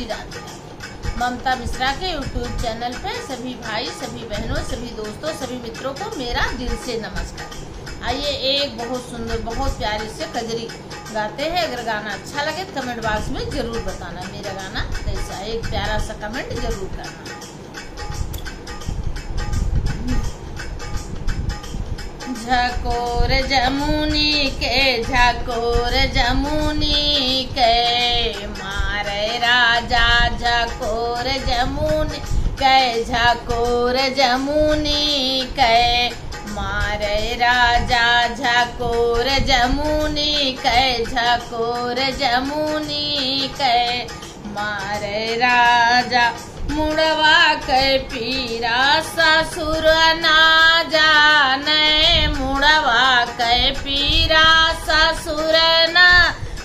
श्री राधे राधे। ममता मिश्रा के YouTube channel पे सभी भाई, सभी बहनों, सभी दोस्तों, सभी मित्रों को मेरा दिल से नमस्कार। आइए एक बहुत सुंदर, बहुत प्यारी से कजरी गाते हैं। अगर गाना अच्छा लगे कमेंट बॉक्स में जरूर बताना मेरा गाना कैसा है। एक प्यारा सा कमेंट जरूर करना। झकोर जमुनी के, झकोर जमुनी के, मारे राजा झकोर जमुनी के, झकोर जमुनी के, मारे राजा झकोर जमुनी के, झकोर जमुनी के, मारे राजा मुड़वा के पीरा ससुर ना जाने, मुड़वा के पीरा ससुर ना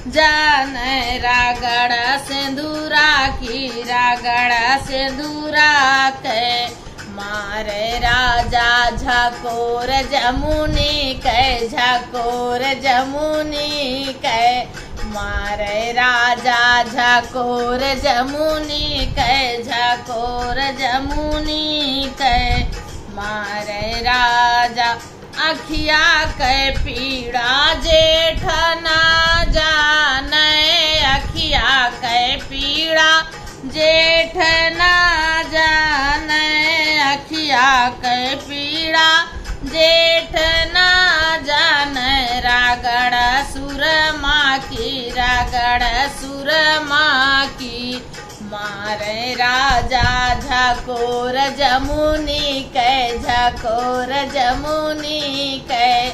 जाने, रागड़ सिंदूरा की, रागड़ सिंदूरा के, मारे राजा झकोर जमुनी के, झकोर जमुनी के, मारे राजा झकोर जमुनी के, झकोर जमुनी के, मारे राजा अखिया के पीड़ा जेठ ना जाने, अखिया के पीड़ा जेठ ना जाने, अखिया के पीड़ा जेठ ना जाने, रागड़ सुरमा की, रागड़ सुरमा की, मारे राजा झकोर जमुनी के, झकोर जमुनी के,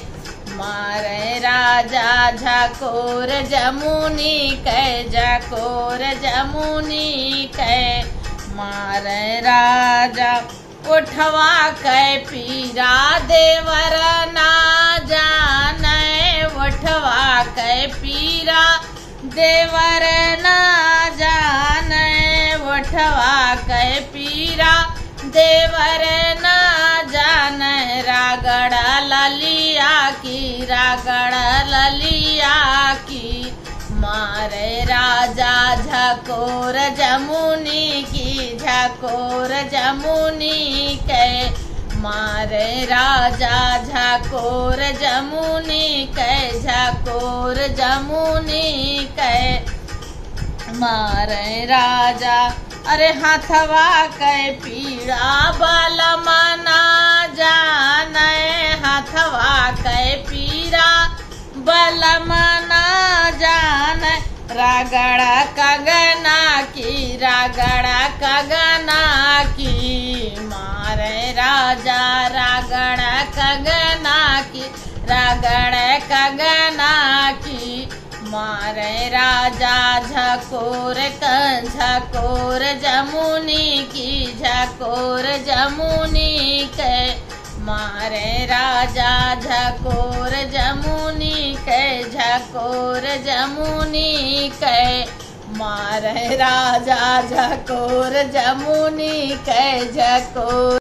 मारे राजा झकोर जमुनी के, झकोर जमुनी के, मारे राजा उठवा के पीरा देवर ना जाने, उठवा के पीरा देवर ना जाने, उठवा के पीरा देवर ना जाने, रागड़ ललिया की, रागड़ ललिया की, मारे राजा झकोर जमुनी की, झकोर जमुनी के, मारे राजा झकोर जमुनी के, झकोर जमुनी के, मारे राजा अरे हाथवा के पीड़ा बलमा ना जाने, हाथवा के पीड़ा बलमा ना जाने, रागड़ा कगना की, रागड़ा कगना की, मारे राजा रागड़ा कगना की, रागड़ कगना की, मारे राजा झकोर झकोर जमुनी की, झकोर जमुनी के, मारे राजा झकोर जमुनी के, झकोर जमुनी के, मारे राजा झकोर जमुनी के, झकोर